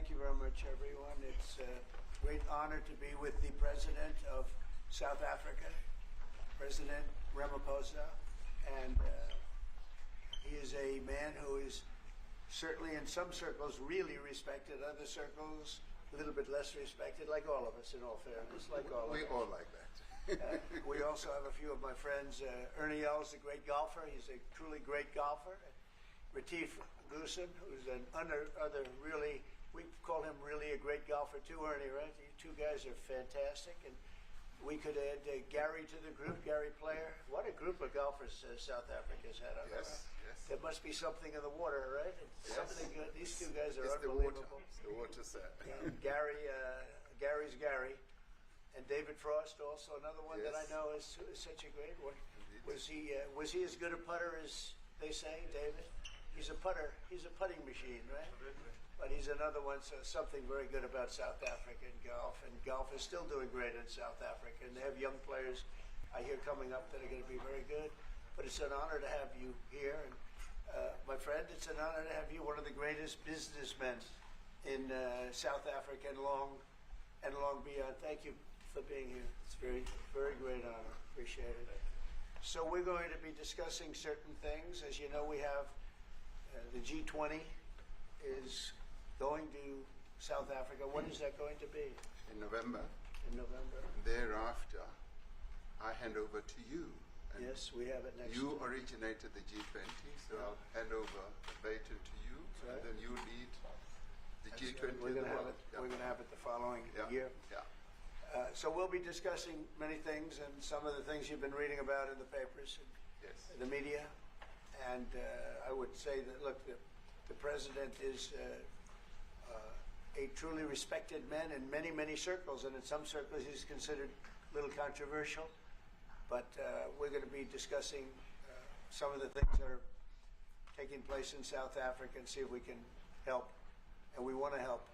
Thank you very much, everyone. It's a great honor to be with the President of South Africa, President Ramaphosa, and he is a man who is certainly in some circles really respected, other circles a little bit less respected, like all of us, in all fairness, like all of us. We all like that. We also have a few of my friends. Ernie Els, a great golfer. He's a truly great golfer. Retief Goosen, who's an other really, we call him really a great golfer too, Ernie, right? You two guys are fantastic. And we could add Gary to the group, Gary Player. What a group of golfers South Africa's had out there. Yes, yes. There must be something in the water, right? It's something good. These two guys are it's unbelievable. It's the water, sir. Gary's Gary. And David Frost, also another one that I Yes. know is such a great one. Indeed. Was he as good a putter as they say, David? He's a putter. He's a putting machine, right? But he's another one. So something very good about South African golf, and golf is still doing great in South Africa. And they have young players, I hear, coming up that are going to be very good. But it's an honor to have you here, and my friend, it's an honor to have you, one of the greatest businessmen in South Africa and long beyond. Thank you for being here. It's very, very great honor. Appreciate it. So we're going to be discussing certain things. As you know, we have the G20 is going to South Africa. When is that going to be? In November. In November. Thereafter, I hand over to you. And yes, we have it next You year. originated the G20, so I'll hand over the baton to you, right. and then you lead the That's G20. right. We're going to have it. Yeah. We're going to have it the following Yeah. year. Yeah. So we'll be discussing many things, and some of the things you've been reading about in the papers and Yes. the media. And I would say that, look, the president is a truly respected man in many, many circles, and in some circles he's considered a little controversial. But we're going to be discussing some of the things that are taking place in South Africa and see if we can help. And we want to help.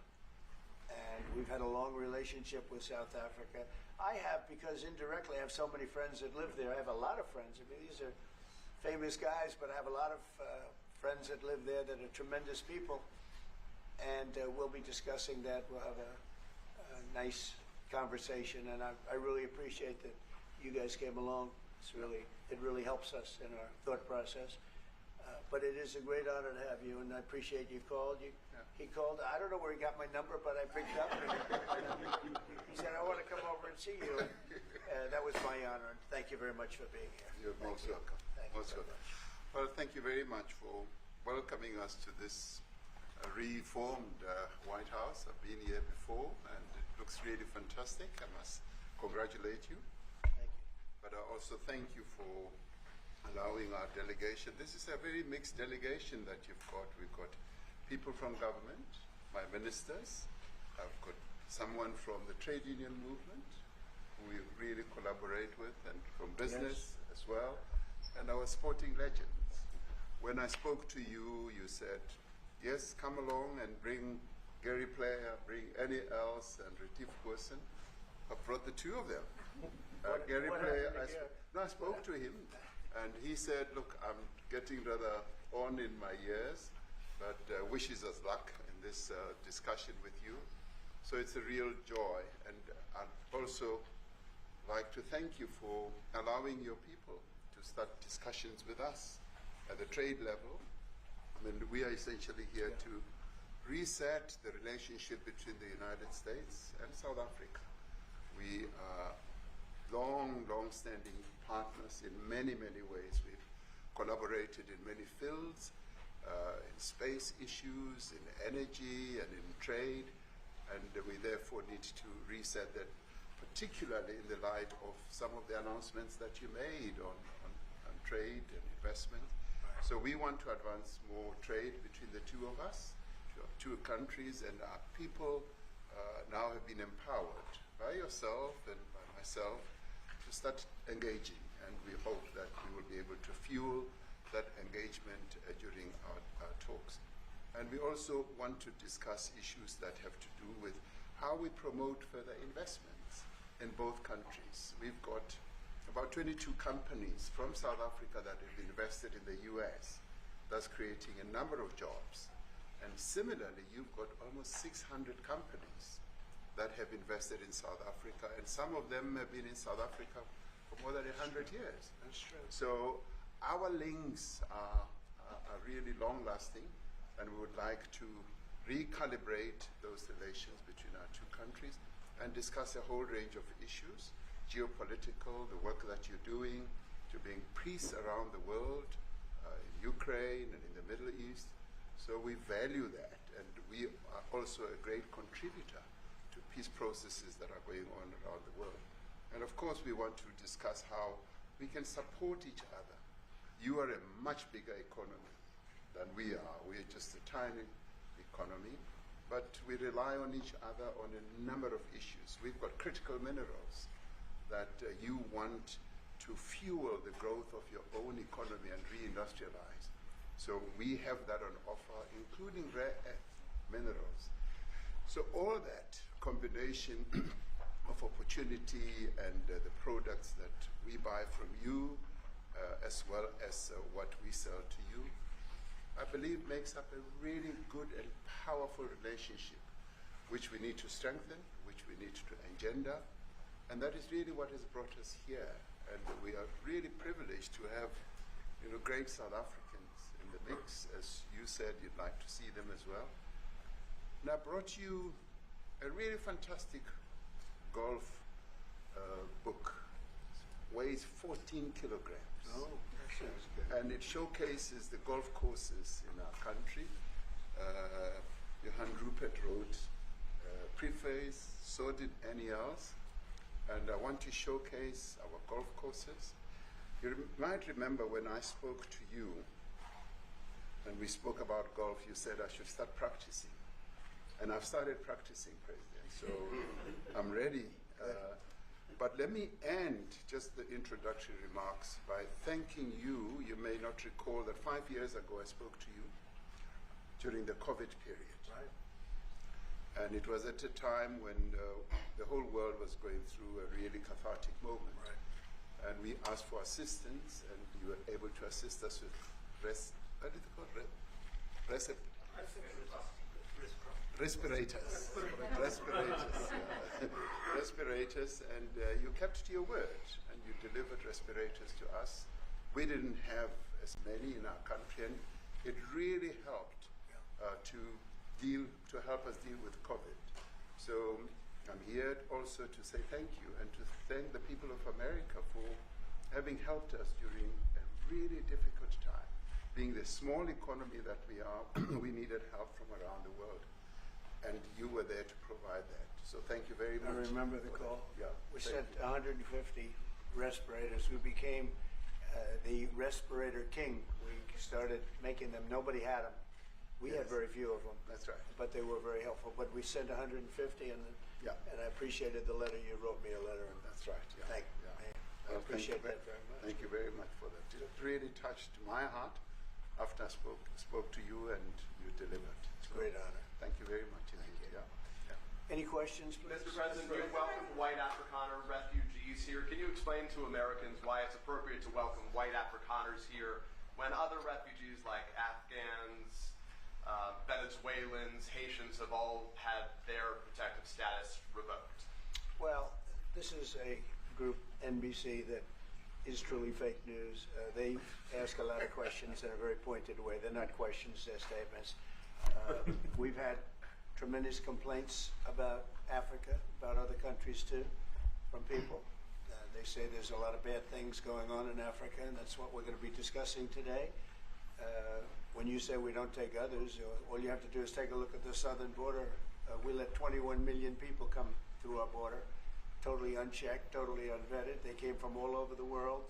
And we've had a long relationship with South Africa. I have, because indirectly I have so many friends that live there. I have a lot of friends. I mean, these are famous guys, but I have a lot of friends that live there that are tremendous people. And we'll be discussing that. We'll have a nice conversation. And I really appreciate that you guys came along. It really helps us in our thought process. But it is a great honor to have you, and I appreciate you called. He called. I don't know where he got my number, but I picked up. And he said, "I want to come over and see you." And that was my honor. And thank you very much for being here. You're most welcome. Thank you Most so welcome. much. Well, thank you very much for welcoming us to this reformed White House. I've been here before, and it looks really fantastic. I must congratulate you. Thank you. But I also thank you for allowing our delegation. This is a very mixed delegation that you've got. We've got people from government, my ministers. I've got someone from the trade union movement who we really collaborate with, and from business as well, and our sporting legends. When I spoke to you, you said, yes, come along and bring Gary Player, bring Ernie Els and Retief Goosen. I brought the two of them. Gary Player, I spoke to him. And he said, look, I'm getting rather on in my years, but wishes us luck in this discussion with you. So it's a real joy. And I'd also like to thank you for allowing your people to start discussions with us at the trade level. I mean, we are essentially here to reset the relationship between the United States and South Africa. We are long-standing partners in many, many ways. We've collaborated in many fields, in space issues, in energy, and in trade, and we therefore need to reset that, particularly in the light of some of the announcements that you made on trade and investment. So we want to advance more trade between the two of us, two countries, and our people now have been empowered by yourself and by myself to start engaging, and we hope that we will be able to fuel that engagement during our talks. And we also want to discuss issues that have to do with how we promote further investments in both countries. We've got about 22 companies from South Africa that have invested in the US, thus creating a number of jobs. And similarly, you've got almost 600 companies that have invested in South Africa, and some of them have been in South Africa for more than 100 years. That's true. So our links are really long-lasting, and we would like to recalibrate those relations between our two countries and discuss a whole range of issues, geopolitical, the work that you're doing to bring peace around the world, in Ukraine and in the Middle East. So we value that, and we are also a great contributor to peace processes that are going on around the world. And of course, we want to discuss how we can support each other. You are a much bigger economy than we are. We're just a tiny economy, but we rely on each other on a number of issues. We've got critical minerals that you want to fuel the growth of your own economy and reindustrialize. So we have that on offer, including rare earth minerals. So all that combination of opportunity and the products that we buy from you, as well as what we sell to you, I believe makes up a really good and powerful relationship, which we need to strengthen, which we need to engender, and that is really what has brought us here. And we are really privileged to have, great South Africans in the mix. As you said, you'd like to see them as well. And I brought you a really fantastic golf book. It weighs 14 kilograms. Oh, that sounds good. And it showcases the golf courses in our country. Johann Rupert wrote preface, so did Annie Els. And I want to showcase our golf courses. You might remember when I spoke to you and we spoke about golf, you said I should start practicing. And I've started practicing, President, so I'm ready. But let me end just the introductory remarks by thanking you. You may not recall that 5 years ago I spoke to you during the COVID period. Right. And it was at a time when the whole world was going through a really cathartic moment. Right. And we asked for assistance, and you were able to assist us with respirators. Respirators, and you kept to your word, and you delivered respirators to us. We didn't have as many in our country, and it really helped to help us deal with COVID. So I'm here also to say thank you and to thank the people of America for having helped us during a really difficult time. Being the small economy that we are, we needed help from around the world. And you were there to provide that. So thank you very much. I remember the call. Yeah. We sent 150 respirators. We became the respirator king. We started making them. Nobody had them. We had very few of them. That's right. But they were very helpful. But we sent 150, and I appreciated the letter. You wrote me a letter. And that's right. Yeah. I appreciate that very much. Thank you very much for that. It really touched my heart after I spoke to you, and you delivered. It's a great honor. Thank you very much indeed. Any questions, please? Mr. President, you welcome white Afrikaner refugees here. Can you explain to Americans why it's appropriate to welcome white Afrikaners here when other refugees like Afghans, Venezuelans, Haitians have all had their protective status revoked? Well, this is a group, NBC, that is truly fake news. They ask a lot of questions in a very pointed way. They're not questions, they're statements. We've had tremendous complaints about Africa, about other countries too, from people. They say there's a lot of bad things going on in Africa, and that's what we're going to be discussing today. When you say we don't take others, all you have to do is take a look at the southern border. We let 21 million people come through our border, totally unchecked, totally unvetted. They came from all over the world.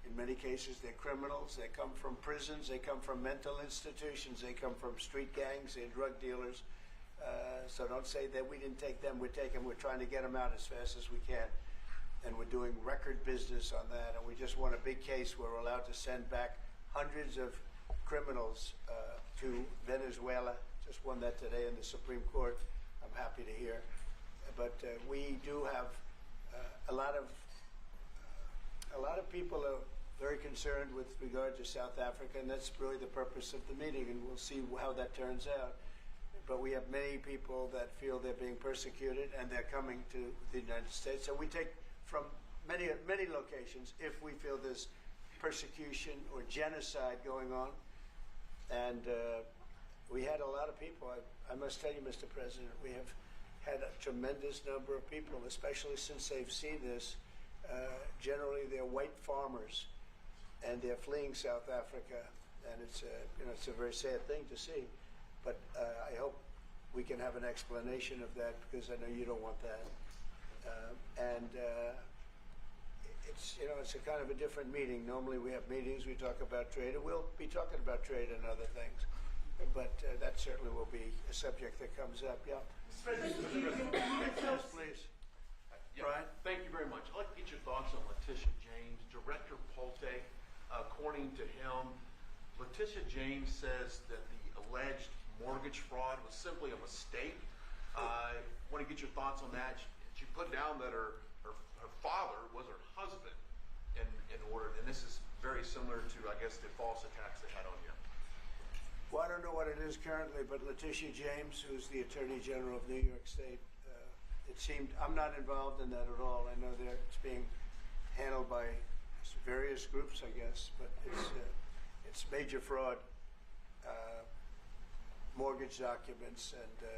In many cases, they're criminals. They come from prisons. They come from mental institutions. They come from street gangs. They're drug dealers. So don't say that we didn't take them. We're trying to get them out as fast as we can. And we're doing record business on that. And we just won a big case where we're allowed to send back hundreds of criminals to Venezuela. Just won that today in the Supreme Court. I'm happy to hear. But we do have a lot of people are very concerned with regard to South Africa, and that's really the purpose of the meeting, and we'll see how that turns out. but we have many people that feel they're being persecuted, and they're coming to the United States. So we take from many locations if we feel there's persecution or genocide going on. And we had a lot of people. I must tell you, Mr. President, we have had a tremendous number of people, especially since they've seen this. Generally, they're white farmers, and they're fleeing South Africa, and it's a very sad thing to see. But I hope we can have an explanation of that, because I know you don't want that. It's a kind of a different meeting. Normally we have meetings, we talk about trade, and we'll be talking about trade and other things. But that certainly will be a subject that comes up. Yeah. Yes, please. Brian? Thank you very much. I'd like to get your thoughts on Letitia James. Director Polte, according to him, Letitia James says that the alleged mortgage fraud was simply a mistake. I want to get your thoughts on that. She put down that her father was her husband in order, and this is very similar to, I guess, the false attacks they had on you. Well, I don't know what it is currently, but Letitia James, who's the Attorney General of New York State, it seemed, I'm not involved in that at all. I know that it's being handled by various groups, I guess, but it's major fraud, mortgage documents, and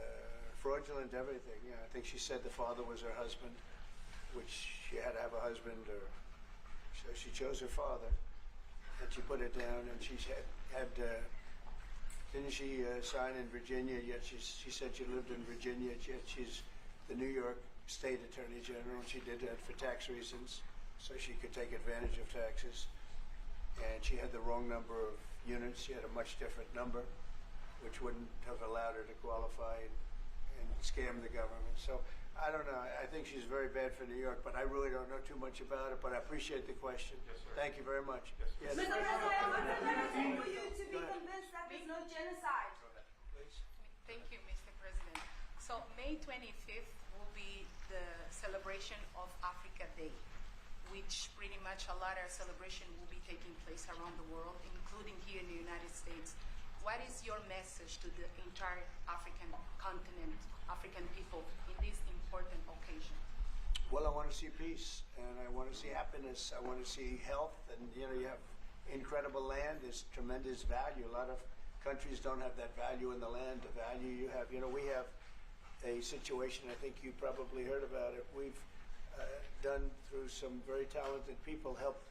fraudulent everything. Yeah, I think she said the father was her husband, which she had to have a husband, or so she chose her father, and she put it down, and she had didn't she sign in Virginia, yet she said she lived in Virginia, yet she's the New York State Attorney General, and she did that for tax reasons, so she could take advantage of taxes. And she had the wrong number of units. She had a much different number, which wouldn't have allowed her to qualify and scam the government. So I don't know. I think she's very bad for New York, but I really don't know too much about it, but I appreciate the question. Yes, sir. Thank you very much. Yes, Yes. Mr. President, what's the benefit for you to be convinced that there's no genocide? Please. Thank you, Mr. President. So May 25th will be the celebration of Africa Day, which pretty much a lot of celebration will be taking place around the world, including here in the United States. What is your message to the entire African continent, African people, in this important occasion? Well, I want to see peace, and I want to see happiness. I want to see health, and you have incredible land. There's tremendous value. A lot of countries don't have that value in the land, the value you have. We have a situation, I think you probably heard about it. We've done, through some very talented people, helped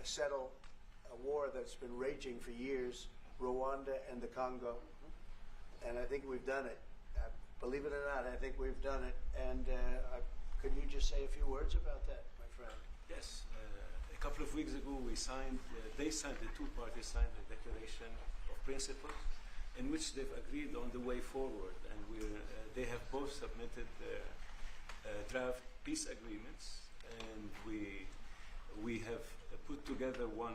settle a war that's been raging for years, Rwanda and the Congo. And I think we've done it. Believe it or not, I think we've done it. And could you just say a few words about that, my friend? Yes. A couple of weeks ago, the two parties signed a declaration of principles in which they've agreed on the way forward. And they have both submitted their draft peace agreements, and we have put together one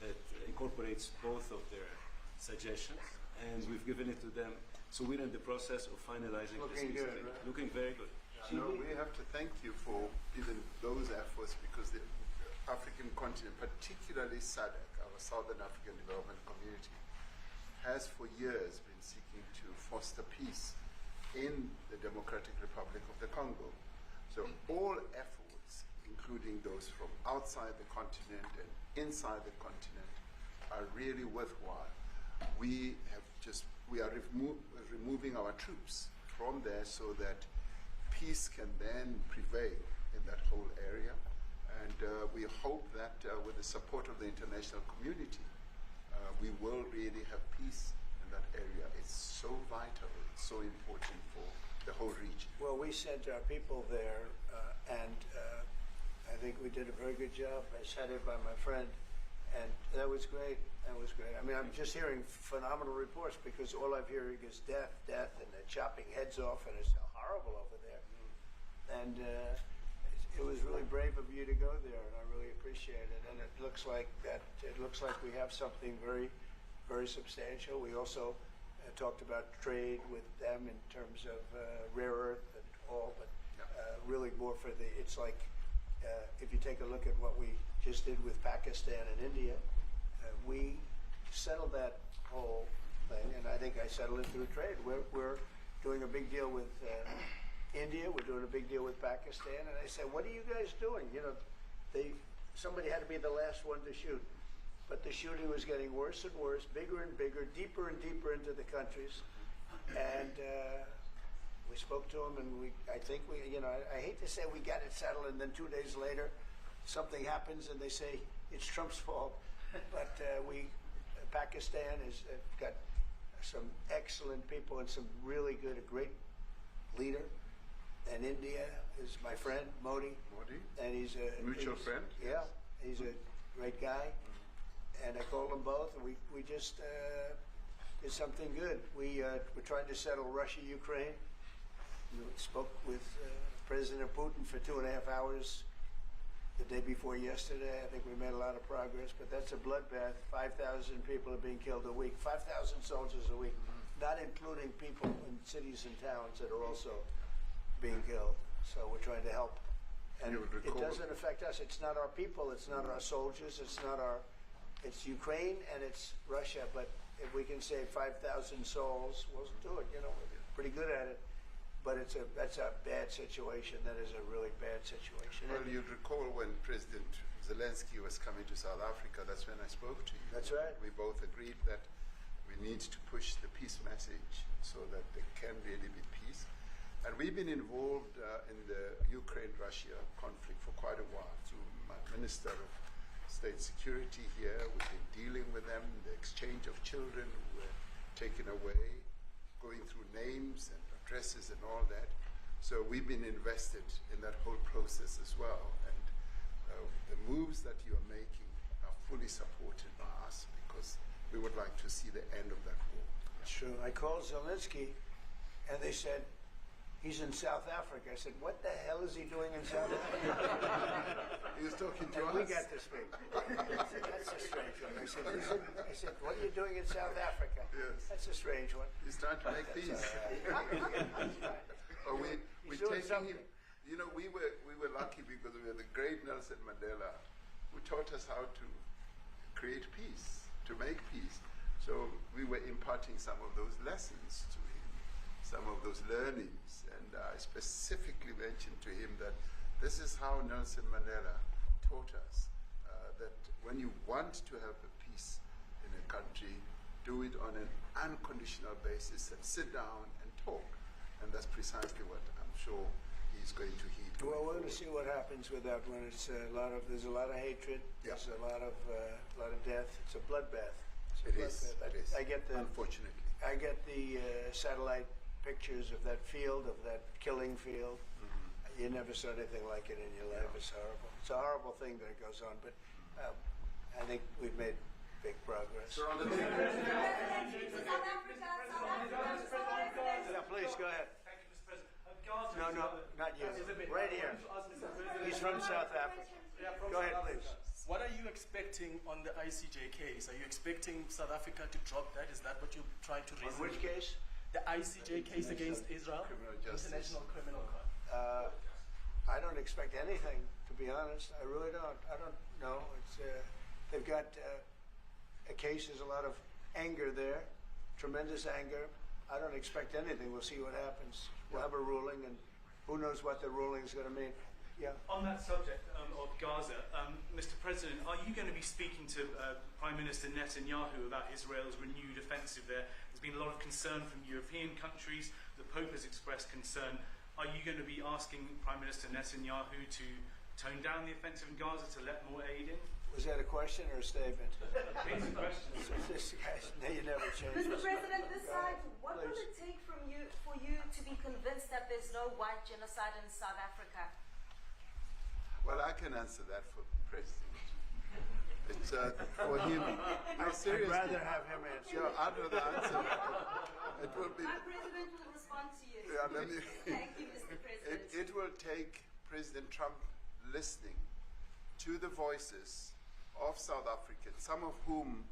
that incorporates both of their suggestions, and we've given it to them. So we're in the process of finalizing Looking this. good, right? Looking very good. We have to thank you for even those efforts, because the African continent, particularly SADC, our Southern African Development Community, has for years been seeking to foster peace in the Democratic Republic of the Congo. So all efforts, including those from outside the continent and inside the continent, are really worthwhile. We are removing our troops from there so that peace can then prevail in that whole area. And we hope that with the support of the international community, we will really have peace in that area. It's so vital, it's so important for the whole region. Well, we sent our people there, and I think we did a very good job, as headed by my friend, and that was great. That was great. I mean, I'm just hearing phenomenal reports, because all I'm hearing is death, and they're chopping heads off, and it's horrible over there. And it was really brave of you to go there, and I really appreciate it. And it looks like we have something very, very substantial. We also talked about trade with them in terms of rare earth and all, but really more for it's like if you take a look at what we just did with Pakistan and India, we settled that whole thing, and I think I settled it through trade. We're doing a big deal with India. We're doing a big deal with Pakistan. And I said, what are you guys doing? You know, somebody had to be the last one to shoot. But the shooting was getting worse and worse, bigger and bigger, deeper and deeper into the countries. And we spoke to them, and I think I hate to say we got it settled, and then 2 days later, something happens, and they say it's Trump's fault. But Pakistan has got some excellent people and some really good, a great leader. And India is my friend, Modi. And he's a mutual friend. Yeah, he's a great guy. And I called them both, and we just did something good. We're trying to settle Russia, Ukraine. We spoke with President Putin for 2.5 hours the day before yesterday. I think we made a lot of progress, but that's a bloodbath. 5,000 people are being killed a week, 5,000 soldiers a week, not including people in cities and towns that are also being killed. So we're trying to help. And it doesn't affect us. It's not our people. It's not our soldiers. It's Ukraine and it's Russia. But if we can save 5,000 souls, we'll do it. You know, we're pretty good at it. But that's a bad situation. That is a really bad situation. Well, you'd recall when President Zelensky was coming to South Africa, that's when I spoke to you. That's right. We both agreed that we need to push the peace message so that there can really be peace. And we've been involved in the Ukraine-Russia conflict for quite a while through my Minister of State Security here. We've been dealing with them, the exchange of children who were taken away, going through names and addresses and all that. So we've been invested in that whole process as well. And the moves that you are making are fully supported by us because we would like to see the end of that war. That's true. I called Zelensky, and they said, he's in South Africa. I said, what the hell is he doing in South Africa? He was talking to us. We got to speak. I said, that's a strange one. I said, what are you doing in South Africa? Yes. That's a strange one. He's trying to make peace. We're taking him. You know, we were lucky because we had the great Nelson Mandela who taught us how to create peace, to make peace. So we were imparting some of those lessons to him, some of those learnings. And I specifically mentioned to him that this is how Nelson Mandela taught us, that when you want to have a peace in a country, do it on an unconditional basis and sit down and talk. And that's precisely what I'm sure he's going to heed. Well, we're going to see what happens with that one. It's there's a lot of hatred. Yeah. There's a lot of death. It's a bloodbath. It is. I get Unfortunately. I get the satellite pictures of that field, of that killing field. You never saw anything like it in your life. Yeah. It's horrible. It's a horrible thing that it goes on, but I think we've made big progress. Sir, on the Yeah, please go ahead. Thank you, Mr. President. Gaza No, not you. Right here. He's from South Africa. Go ahead, please. What are you expecting on the ICJ case? Are you expecting South Africa to drop that? Is that what you're trying to On raise? which case? The ICJ case against Israel? Criminal justice. International Criminal Court. I don't expect anything, to be honest. I really don't. I don't know. It's they've got a case. There's a lot of anger there, tremendous anger. I don't expect anything. We'll see what happens. We'll have a ruling, and who knows what the ruling is going to mean. Yeah. On that subject of Gaza, Mr. President, are you going to be speaking to Prime Minister Netanyahu about Israel's renewed offensive there? There's been a lot of concern from European countries. The Pope has expressed concern. Are you going to be asking Prime Minister Netanyahu to tone down the offensive in Gaza, to let more aid in? Was that a question or a statement? It's a question. This guy's, you never change. Mr. President, decide what will Please. it take for you to be convinced that there's no white genocide in South Africa? Well, I can answer that for the President. It's for him. No, seriously. I'd rather have him answer. Yeah, I'd rather answer that. It will be. My president will respond to you. Yeah, let me. Thank you, Mr. President. It will take President Trump listening to the voices of South Africans, some of whom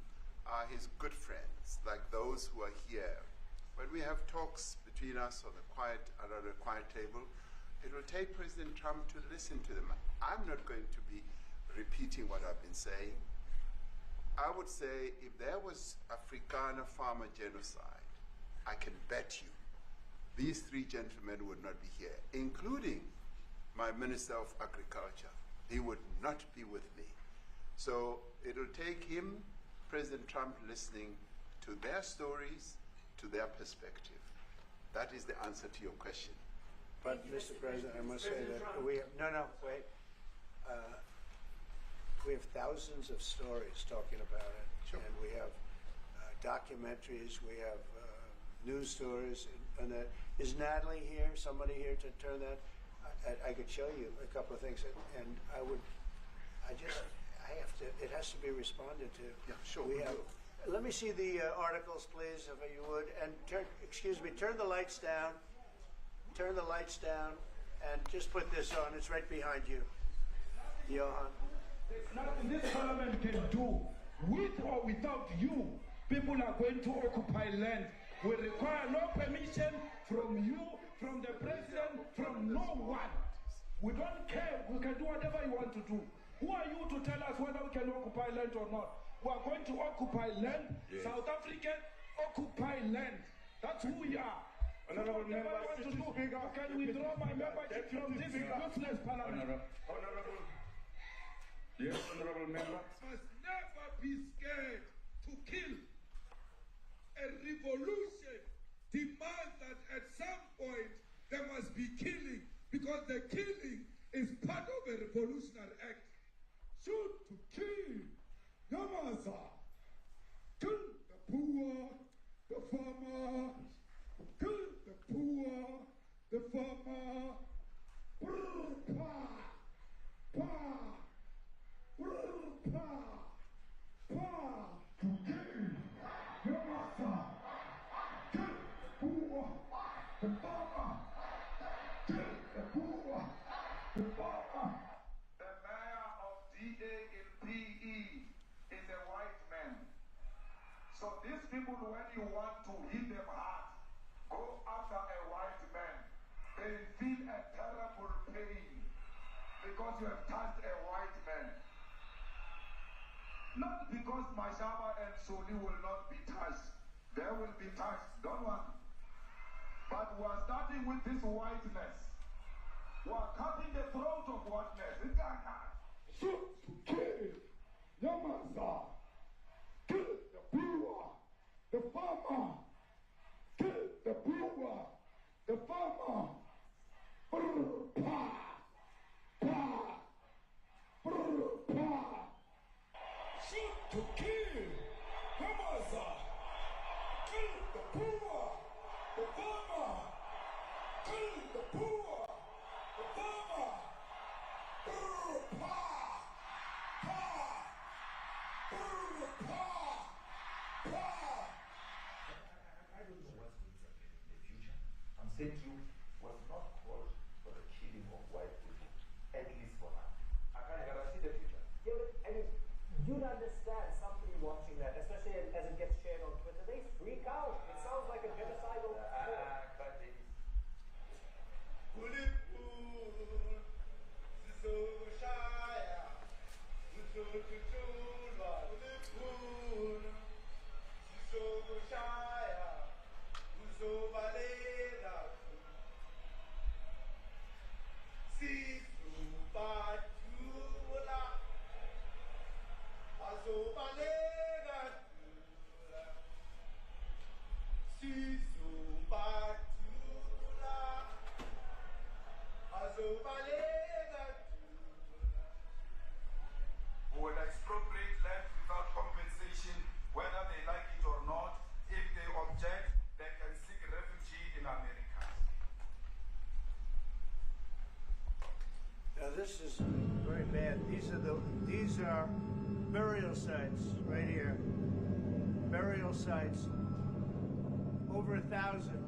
are his good friends, like those who are here. When we have talks between us on around the quiet table, it will take President Trump to listen to them. I'm not going to be repeating what I've been saying. I would say if there was Afrikaner farmer genocide, I can bet you these three gentlemen would not be here, including my Minister of Agriculture. He would not be with me. So it'll take him, President Trump, listening to their stories, to their perspective. That is the answer to your question. But, Mr. President, I must say that we have, wait. We have thousands of stories talking about it. Sure. And we have documentaries, we have news stories. And is Natalie here, somebody here to turn that? I could show you a couple of things. And it has to be responded to. Yeah, sure. Let me see the articles, please, if you would. And turn the lights down. Turn the lights down and just put this on. It's right behind you, Johan. There's nothing this parliament can do. With or without you, people are going to occupy land. We require no permission from you, from the president, from no one. We don't care. We can do whatever you want to do. Who are you to tell us whether we can occupy land or not? We are going to occupy land. Yes. South Africa, occupy land. That's who we are. Honorable member, can withdraw my membership from this useless parliament. Honorable. Yes, honorable member. Must never be scared to kill. A revolution demands that at some point there must be killing, because the killing is part of a revolutionary act. Shoot to kill. Yamasa. Kill the poor, the farmer. Kill the poor, the farmer. Brr, pa, pa, brr, pa, pa. To kill. Yamasa. Kill the poor, the farmer. Kill the poor, the farmer. The mayor of DA in PE is a white man. So these people, when you want to hit them hard, go after a white man. They feel a terrible pain because you have touched a white man. Not because Mashaba and Soli will not be touched. They will be touched, don't worry. But we are starting with this whiteness. We are cutting the throat of whiteness. Shoot to kill. Yamasa. Kill the poor, the farmer. Kill the poor, the farmer. Brr, pa, pa, brr, pa. Shoot to kill. Yamasa. Kill the poor, the farmer. Kill the poor, the farmer. Brr, pa, pa, brr, pa, pa. I don't know what's going to happen in the future. I'm saying to you, was not called for the killing of white people, at least for now. I can't guarantee the future. Yeah, but I mean, you'd understand somebody watching that, especially as it gets shared on Twitter, they freak out. It sounds like a genocidal Who will expropriate land without compensation, whether they like it or not. If they object, they can seek refuge in America. Now this is very bad. These are burial sites right here. Burial sites. Over 1,000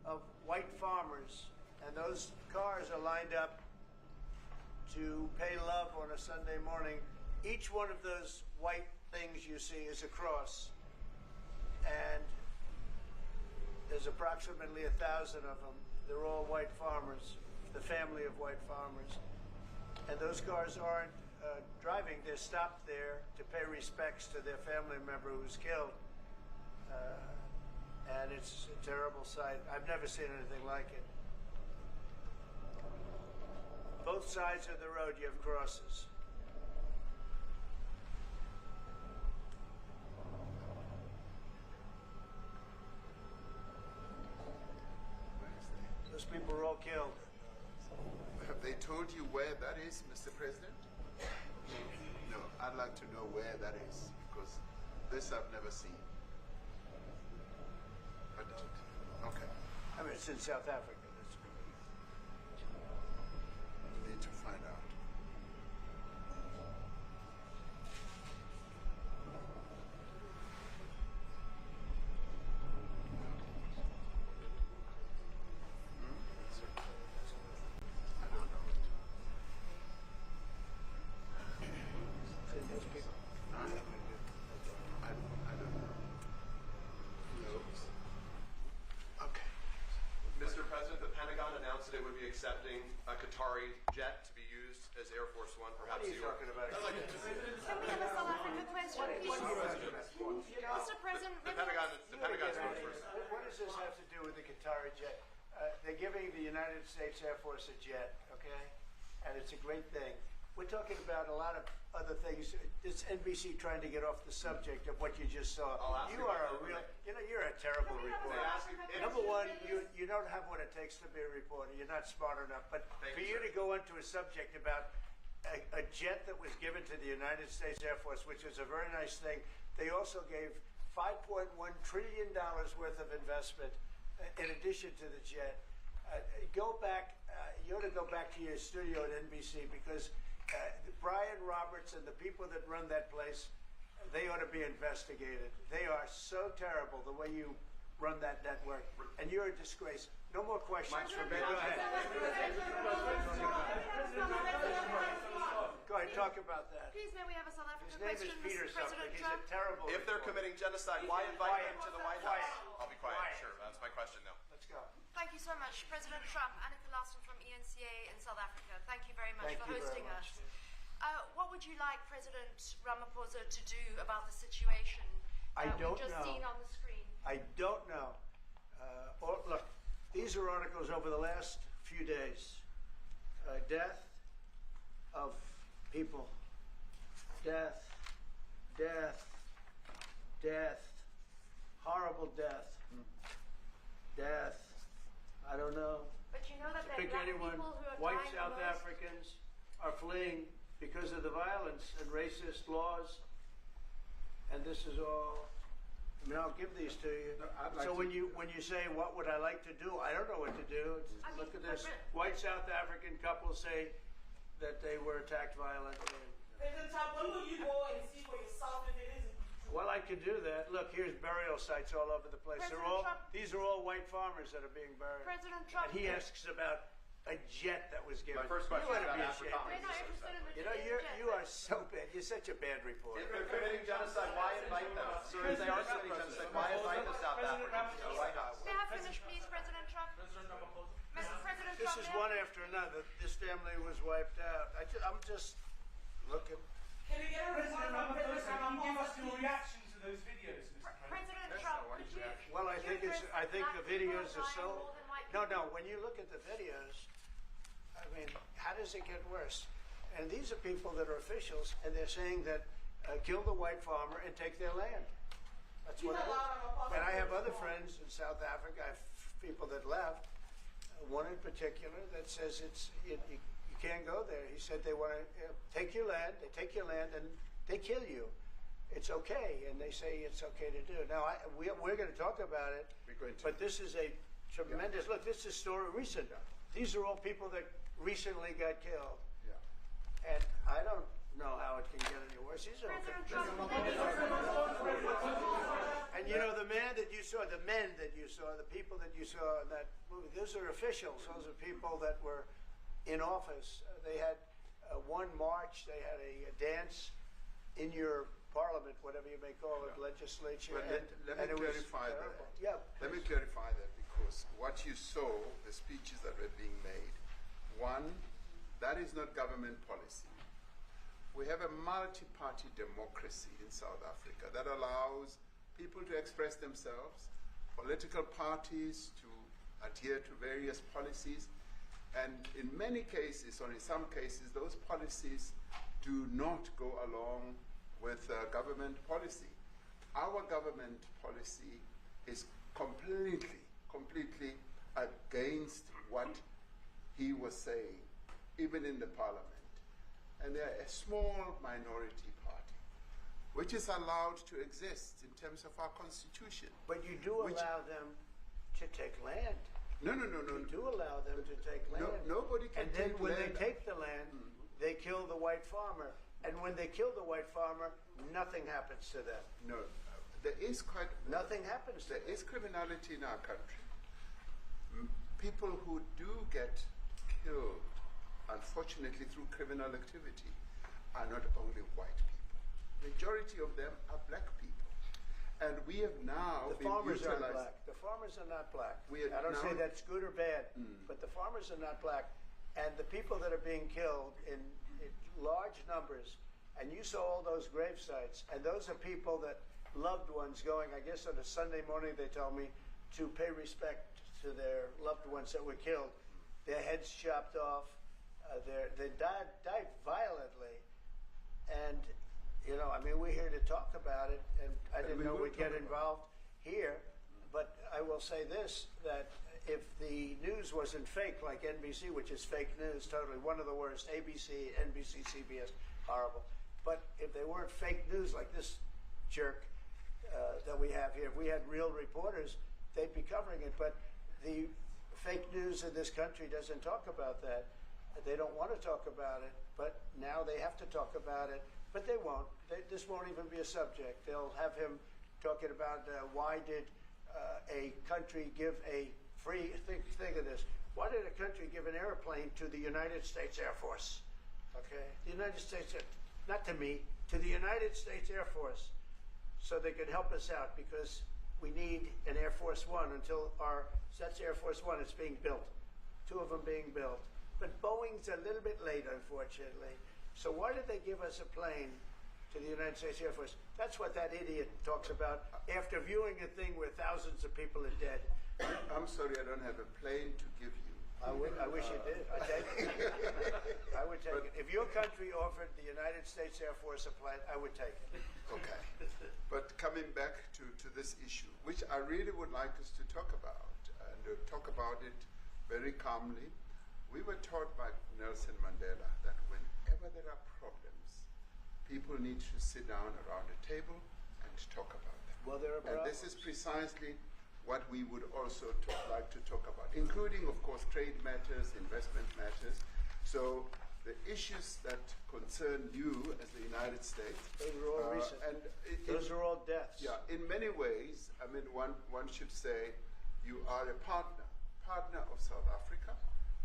of white farmers, and those cars are lined up to pay love on a Sunday morning. Each one of those white things you see is a cross, and there's approximately 1,000 of them. They're all white farmers, the family of white farmers. And those cars aren't driving, they're stopped there to pay respects to their family member who's killed. and it's a terrible sight. I've never seen anything like it. Both sides of the road, you have crosses. Those people were all killed. Have they told you where that is, Mr. President? No, I'd like to know where that is, because this I've never seen. But, okay. I mean, it's in South Africa. We need to find out. It would be accepting a Qatari jet to be used as Air Force One, perhaps. What are you talking about? Can we have a South African question, please? Mr. President, the Pentagon's going first. What does this have to do with the Qatari jet? They're giving the United States Air Force a jet, okay? And it's a great thing. We're talking about a lot of other things. It's NBC trying to get off the subject of what you just saw. You are a real, you're a terrible reporter. Number one, you don't have what it takes to be a reporter. You're not smart enough. But for you to go into a subject about a jet that was given to the United States Air Force, which was a very nice thing, they also gave $5.1 trillion worth of investment in addition to the jet. Go back, you ought to go back to your studio at NBC, because Brian Roberts and the people that run that place, they ought to be investigated. They are so terrible the way you run that network, and you're a disgrace. No more questions for me. Go ahead. Go ahead, talk about that. Please, may we have a South African His name question, is Peter Mr. President something. Trump? He's a terrible If they're reporter. committing genocide, why invite them to the White House? I'll be quiet. Quiet. Sure, that's my question now. Let's go. Thank you so much, President Trump. Annika Larson from ENCA in South Africa. Thank you very much for hosting us. What would you like President Ramaphosa to do about the situation we've just seen on the screen? I don't know. Look, these are articles over the last few days. Death of people. Death. Death. Death. Horrible death. Death. I don't know. But you know that there Pick are young anyone. people who are White dying South the most. Africans are fleeing because of the violence and racist laws. And this is all. I mean, I'll give these to you. So when you say what would I like to do, I don't know what to do. Look at this. White South African couple say that they were attacked violently. President Trump, when will you go and see for yourself if it is? Well, I could do that. Look, here's burial sites all over the place. These are all white farmers that are being buried. President Trump. And he asks about a jet that was given. My first question is about Africa. We're not interested in the You know, you are so bad. You're such a bad reporter. If they're committing genocide, why invite them? So if they are committing genocide, why invite the South Africans to the White House? May I finish, please, President Trump? Mr. President This Trump, is one after another. This family was wiped out. I'm just looking. Can we get a response from President Can you give us Ramaphosa, your please? reaction to those videos, Mr. President Trump, could you? Well, I think the videos are so. No. When you look at the videos, I mean, how does it get worse? And these are people that are officials, and they're saying that kill the white farmer and take their land. That's what it is. And I have other friends in South Africa. I have people that left. One in particular that says you can't go there. He said they want to take your land. They take your land and they kill you. It's okay, and they say it's okay to do. Now we're going to talk about it, but this is a tremendous look. This is a story recent. These are all people that recently got killed. Yeah. And I don't know how it can get any worse. These are and you know the men that you saw, the people that you saw in that movie, those are officials. Those are people that were in office. They had one march. They had a dance in your parliament, whatever you may call it, legislature. Well, let me clarify that. Yeah. Let me clarify that, because what you saw, the speeches that were being made, one, that is not government policy. We have a multi-party democracy in South Africa that allows people to express themselves, political parties to adhere to various policies. And in many cases, or in some cases, those policies do not go along with government policy. Our government policy is completely against what he was saying, even in the parliament. And they're a small minority party, which is allowed to exist in terms of our constitution. But you do allow them to take land. No. You do allow them to take land. Nobody can take land. And then when they take the land, they kill the white farmer. And when they kill the white farmer, nothing happens to them. No, there is nothing happens to them. There is criminality in our country. People who do get killed, unfortunately, through criminal activity, are not only white people. Majority of them are black people. And we have now the farmers aren't black. The farmers are not black. I don't say that's good or bad, but the farmers are not black. And the people that are being killed in large numbers, and you saw all those grave sites, and those are people that loved ones going, I guess on a Sunday morning, they tell me, to pay respect to their loved ones that were killed. Their heads chopped off. They died violently. And, you know, I mean, we're here to talk about it, and I didn't know we'd get involved here. But I will say this, that if the news wasn't fake like NBC, which is fake news, totally one of the worst, ABC, NBC, CBS, horrible. But if they weren't fake news like this jerk that we have here, if we had real reporters, they'd be covering it. But the fake news in this country doesn't talk about that. They don't want to talk about it, but now they have to talk about it. But they won't. This won't even be a subject. They'll have him talking about why did a country give a free, think of this, why did a country give an airplane to the United States Air Force? Okay? The United States, not to me, to the United States Air Force, so they could help us out, because we need an Air Force One until that's Air Force One, it's being built. 2 of them being built. But Boeing's a little bit late, unfortunately. So why did they give us a plane to the United States Air Force? That's what that idiot talks about after viewing a thing where thousands of people are dead. I'm sorry, I don't have a plane to give you. I wish you did. I'd take it. I would take it. If your country offered the United States Air Force a plane, I would take it. Okay. But coming back to this issue, which I really would like us to talk about, and talk about it very calmly. We were taught by Nelson Mandela that whenever there are problems, people need to sit down around a table and talk about them. Well, there are problems. And this is precisely what we would also like to talk about, including, of course, trade matters, investment matters. So the issues that concern you as the United States. Those are all recent. And those are all deaths. Yeah, in many ways, I mean, one should say you are a partner of South Africa,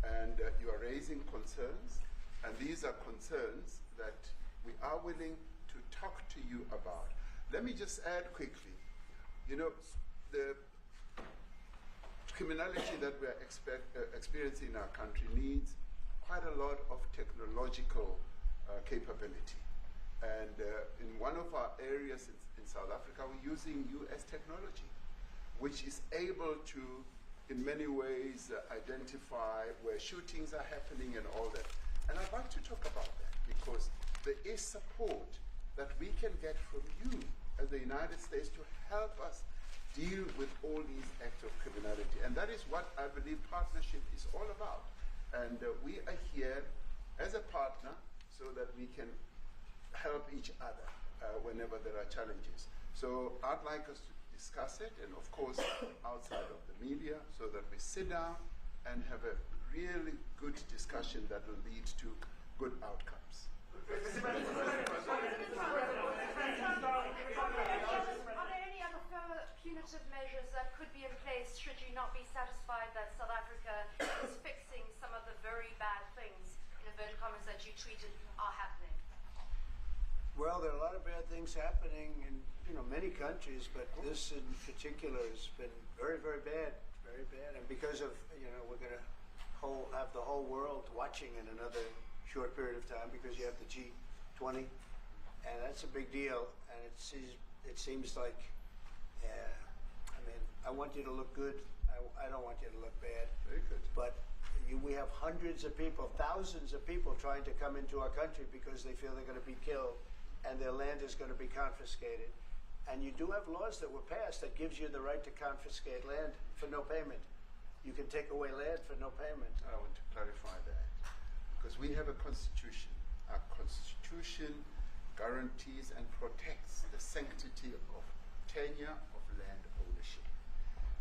and you are raising concerns, and these are concerns that we are willing to talk to you about. Let me just add quickly, you know, the criminality that we are experiencing in our country needs quite a lot of technological capability. And in one of our areas in South Africa, we're using US technology, which is able to, in many ways, identify where shootings are happening and all that. And I'd like to talk about that, because there is support that we can get from you as the United States to help us deal with all these acts of criminality. And that is what I believe partnership is all about. And we are here as a partner so that we can help each other whenever there are challenges. So I'd like us to discuss it, and of course outside of the media, so that we sit down and have a really good discussion that will lead to good outcomes. Are there any other further punitive measures that could be in place should you not be satisfied that South Africa is fixing some of the very bad things, in inverted commas, that you tweeted are happening? Well, there are a lot of bad things happening in many countries, but this in particular has been very, very bad, very bad. And because of we're going to have the whole world watching in another short period of time, because you have the G20, and that's a big deal. And it seems like, I want you to look good. I don't want you to look bad. Very good. But we have hundreds of people, thousands of people trying to come into our country because they feel they're going to be killed and their land is going to be confiscated. And you do have laws that were passed that gives you the right to confiscate land for no payment. You can take away land for no payment. I want to clarify that because we have a constitution. Our constitution guarantees and protects the sanctity of tenure of land ownership.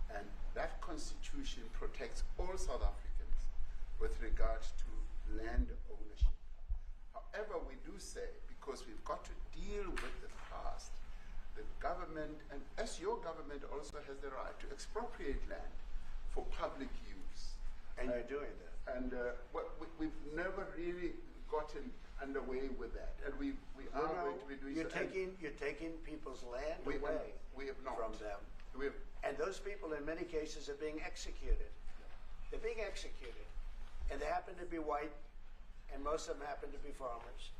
And that constitution protects all South Africans with regard to land ownership. However, we do say, because we've got to deal with the past, the government, and as your government also has the right to expropriate land for public use. And you're doing that. And we've never really gotten underway with that. And we are going to be doing you're so. You're taking people's land We away have not. from them. We have, And those people, in many cases, are being executed. They're being executed. And they happen to be white, and most of them happen to be farmers.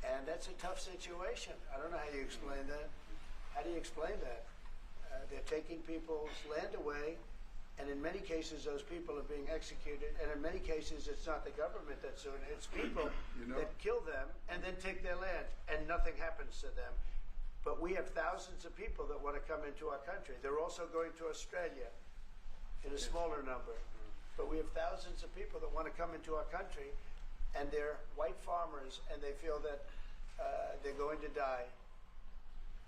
And that's a tough situation. I don't know how you explain that. How do you explain that? They're taking people's land away, and in many cases, those people are being executed. And in many cases, it's not the government that's doing it. It's people that kill them and then take their land, and nothing happens to them. But we have thousands of people that want to come into our country. They're also going to Australia in a smaller number. But we have thousands of people that want to come into our country, and they're white farmers, and they feel that they're going to die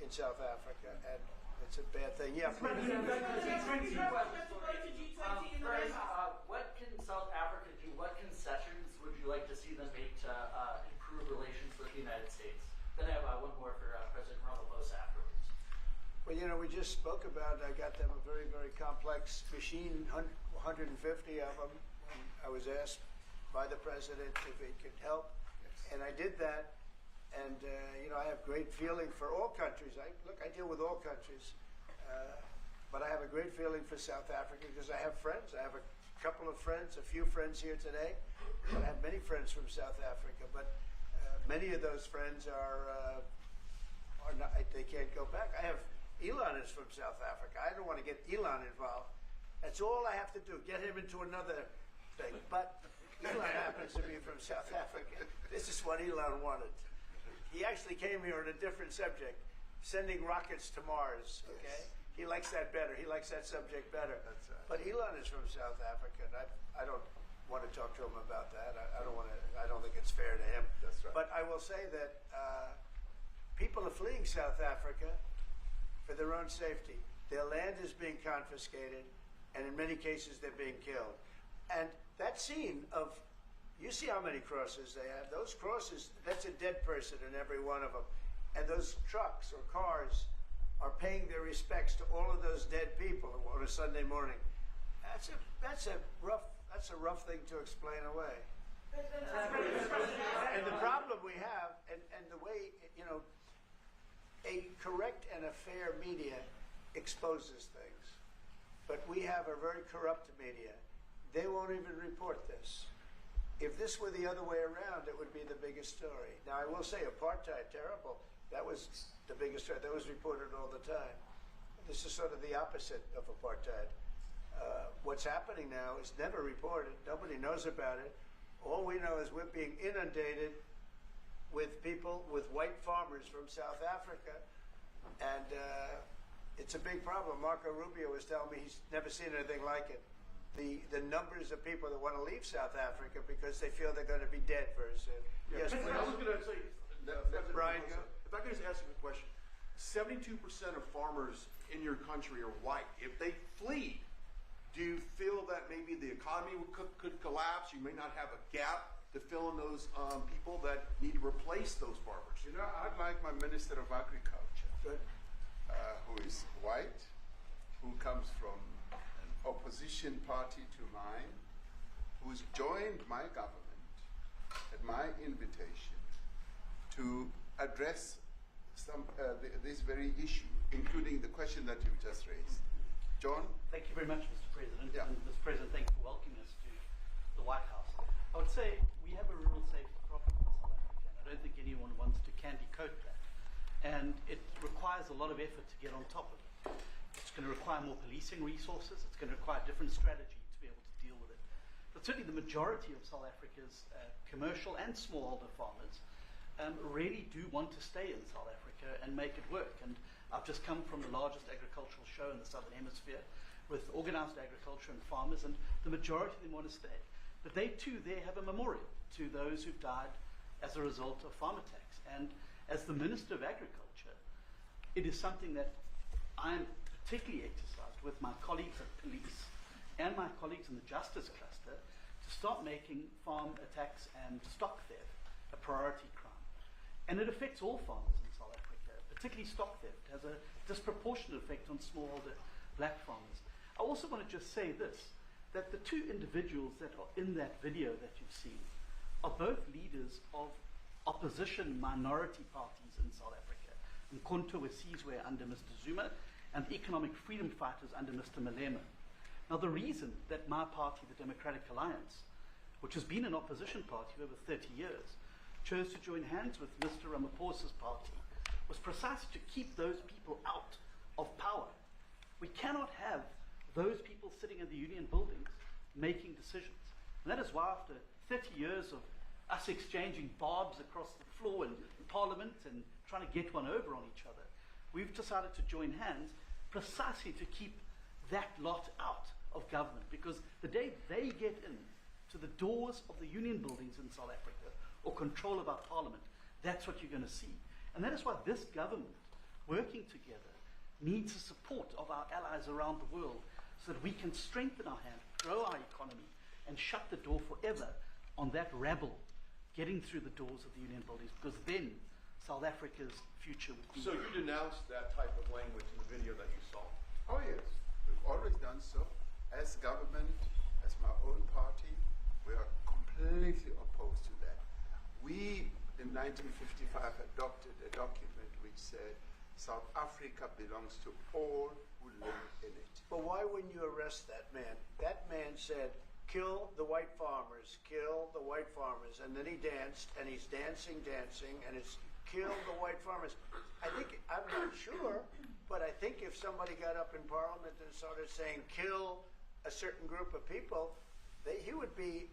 in South Africa, and it's a bad thing. Yeah, What can South Africa do? What concessions would you like to see them make to improve relations with the United States? Then I have one more for President Ramaphosa afterwards. Well, you know, we just spoke about, I got them a very, very complex machine, 150 of them. And I was asked by the president if he could help, and I did that. And, you know, I have great feeling for all countries. I deal with all countries. But I have a great feeling for South Africa because I have friends. I have a couple of friends, a few friends here today. But I have many friends from South Africa. But many of those friends are not, they can't go back. I have, Elon is from South Africa. I don't want to get Elon involved. That's all I have to do, get him into another thing. But Elon happens to be from South Africa. This is what Elon wanted. He actually came here on a different subject, sending rockets to Mars, okay? Yes. He likes that better. He likes that subject better. That's right. But Elon is from South Africa, and I don't want to talk to him about that. I don't think it's fair to him. That's right. But I will say that people are fleeing South Africa for their own safety. Their land is being confiscated, and in many cases they're being killed. And that scene of, you see how many crosses they have. Those crosses, that's a dead person in every one of them. And those trucks or cars are paying their respects to all of those dead people on a Sunday morning. That's a rough thing to explain away. And the problem we have, and the way, you know, a correct and a fair media exposes things. But we have a very corrupt media. They won't even report this. If this were the other way around, it would be the biggest story. Now, I will say apartheid, terrible. That was the biggest story. That was reported all the time. This is sort of the opposite of apartheid. What's happening now is never reported. Nobody knows about it. All we know is we're being inundated with people, with white farmers from South Africa. And it's a big problem. Marco Rubio was telling me he's never seen anything like it. The numbers of people that want to leave South Africa because they feel they're going to be dead very soon. Yeah, Yes, I was going to say, Brian, if I could just ask you a question. 72% of farmers in your country are white. If they flee, do you feel that maybe the economy could collapse? You may not have a gap to fill in those people that need to replace those farmers. You know, I'd like my Minister of Agriculture, who is white, who comes from an opposition party to mine, who's joined my government at my invitation to address this very issue, including the question that you just raised. John? Thank you very much, Mr. President. Yeah. And Mr. President, thank you for welcoming us to the White House. I would say we have a rural safety problem in South Africa, and I don't think anyone wants to candy coat that. And it requires a lot of effort to get on top of it. It's It's going to require more policing resources. It's going to require a different strategy to be able to deal with it. But certainly the majority of South Africa's commercial and smallholder farmers really do want to stay in South Africa and make it work. And I've just come from the largest agricultural show in the Southern Hemisphere with organized agriculture and farmers, and the majority of them want to stay. But they too there have a memorial to those who've died as a result of farm attacks. And as the Minister of Agriculture, it is something that I'm particularly exercised with my colleagues at police and my colleagues in the justice cluster to start making farm attacks and stock theft a priority crime. And it affects all farmers in South Africa, particularly stock theft. It has a disproportionate effect on smallholder black farmers. I also want to just say this, that the two individuals that are in that video that you've seen are both leaders of opposition minority parties in South Africa. Mkhonto Wesizwe under Mr. Zuma, and the economic freedom fighters under Mr. Malema. Now the reason that my party, the Democratic Alliance, which has been an opposition party for over 30 years, chose to join hands with Mr. Ramaphosa's party was precisely to keep those people out of power. We cannot have those people sitting in the union buildings making decisions. And that is why after 30 years of us exchanging barbs across the floor in Parliament and trying to get one over on each other, we've decided to join hands precisely to keep that lot out of government, because the day they get in to the doors of the union buildings in South Africa or control of our parliament, that's what you're going to see. And that is why this government, working together, needs the support of our allies around the world so that we can strengthen our hand, grow our economy, and shut the door forever on that rabble getting through the doors of the union buildings, because then South Africa's future would be... So you denounced that type of language in the video that you saw? Oh yes, we've always done so. As government, as my own party, we are completely opposed to that. We, in 1955, adopted a document which said South Africa belongs to all who live in it. But why wouldn't you arrest that man? That man said, kill the white farmers, kill the white farmers. And then he danced, and he's dancing, and it's kill the white farmers. I think, I'm not sure, but I think if somebody got up in Parliament and started saying kill a certain group of people, he would be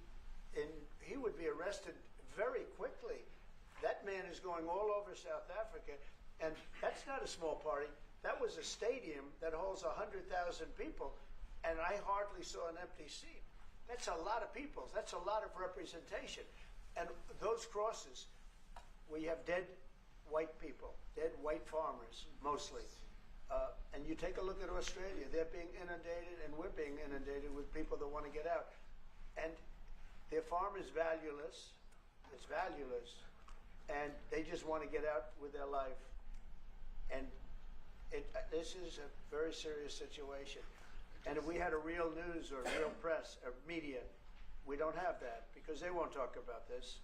arrested very quickly. That man is going all over South Africa, and that's not a small party. That was a stadium that holds 100,000 people, and I hardly saw an empty seat. That's a lot of people. That's a lot of representation. And those crosses, we have dead white people, dead white farmers, mostly. And you take a look at Australia, they're being inundated, and we're being inundated with people that want to get out. And their farm is valueless, it's valueless, and they just want to get out with their life. And this is a very serious situation. And if we had a real news or real press or media, we don't have that, because they won't talk about this,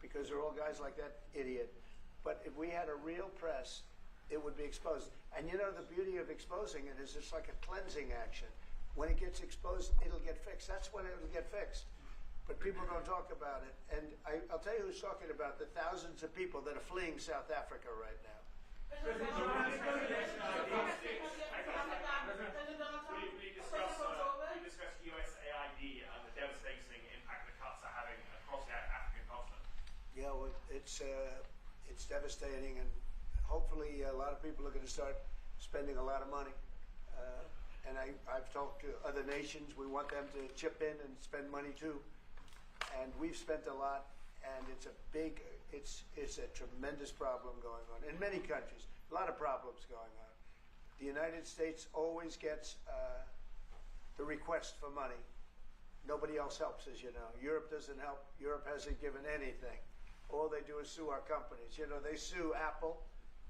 because they're all guys like that idiot. But if we had a real press, it would be exposed. And you know, the beauty of exposing it is it's like a cleansing action. When it gets exposed, it'll get fixed. That's when it'll get fixed. But people don't talk about it. And I'll tell you who's talking about the thousands of people that are fleeing South Africa right now. We discussed USAID and the devastating impact the cuts are having across the African continent. Yeah, well, it's devastating, and hopefully a lot of people are going to start spending a lot of money. And I've talked to other nations. We want them to chip in and spend money too. And we've spent a lot, and it's a tremendous problem going on in many countries. A lot of problems going on. The United States always gets the request for money. Nobody else helps, as you know. Europe doesn't help. Europe hasn't given anything. All they do is sue our companies. You know, they sue Apple,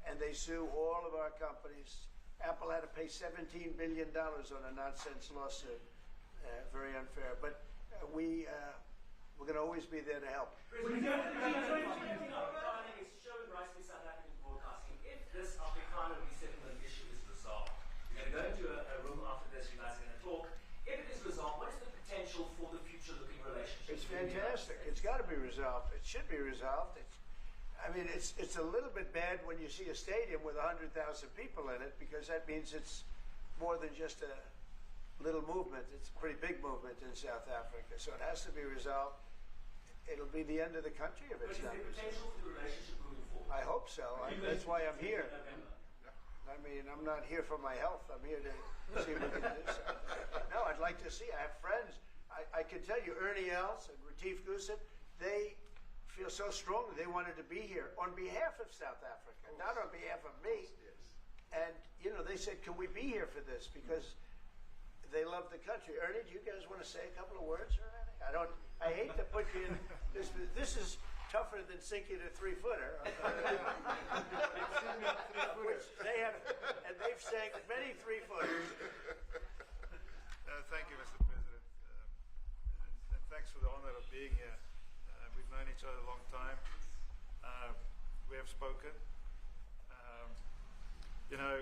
and they sue all of our companies. Apple had to pay $17 billion on a nonsense lawsuit. Very unfair. But we're going to always be there to help. It's showing rightly South African broadcasting. If this Afrikaner resettlement issue is resolved, we're going to go into a room after this, you guys are going to talk. If it is resolved, what is the potential for the future-looking relationship? It's fantastic. It's got to be resolved. It should be resolved. It's a little bit bad when you see a stadium with 100,000 people in it, because that means it's more than just a little movement. It's a pretty big movement in South Africa, so it has to be resolved. It'll be the end of the country if it's not But is there potential resolved. for the relationship moving forward? I hope so. That's why I'm here. I mean, I'm not here for my health. I'm here to see if we can do something. No, I'd like to see. I have friends. I can tell you, Ernie Els and Retief Goosen, they feel so strongly they wanted to be here on behalf of South Africa, not on behalf of me. And, you know, they said, can we be here for this? Because they love the country. Ernie, do you guys want to say a couple of words or anything? I hate to put you in this. This is tougher than sinking a 3-footer. Which they have, and they've sank many 3-footers. Thank you, Mr. President. And thanks for the honor of being here. We've known each other a long time. We have spoken. You know,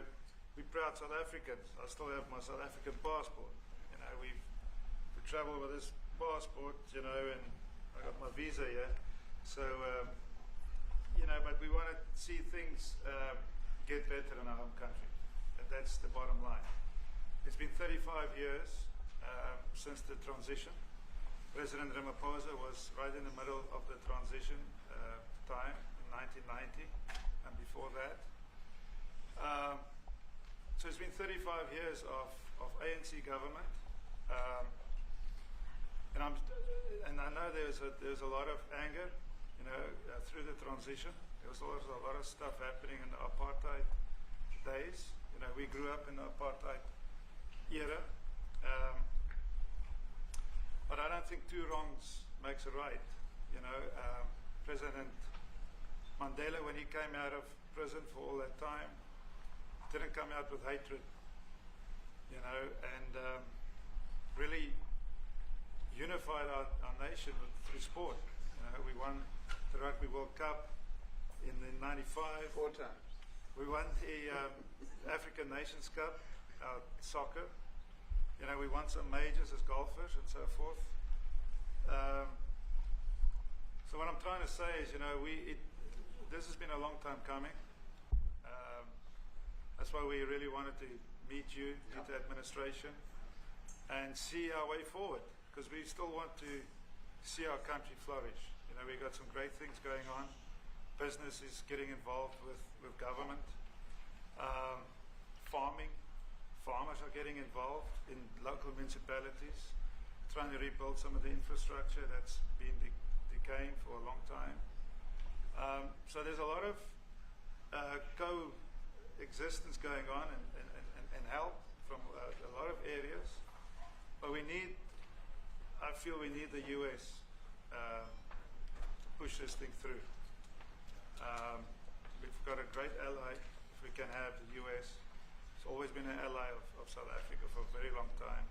we're proud South Africans. I still have my South African passport. You know, we travel with this passport, you know, and I got my visa here. So, you know, but we want to see things get better in our home country. And that's the bottom line. It's been 35 years since the transition. President Ramaphosa was right in the middle of the transition time in 1990 and before that. So it's been 35 years of ANC government. And I know there's a lot of anger, you know, through the transition. There was also a lot of stuff happening in the apartheid days. You know, we grew up in the apartheid era. But I don't think two wrongs makes a right. You know, President Mandela, when he came out of prison for all that time, didn't come out with hatred, you know, and really unified our nation through sport. You know, we won the Rugby World Cup in the '95. 4 times. We won the African Nations Cup, soccer. You know, we won some majors as golfers and so forth. So what I'm trying to say is, you know, this has been a long time coming. That's why we really wanted to meet you, meet the administration, and see our way forward, because we still want to see our country flourish. You know, we've got some great things going on. Business is getting involved with government. Farmers are getting involved in local municipalities, trying to rebuild some of the infrastructure that's been decaying for a long time. So there's a lot of coexistence going on and help from a lot of areas. But I feel we need the US to push this thing through. We've got a great ally, if we can have the US. It's always been an ally of South Africa for a very long time.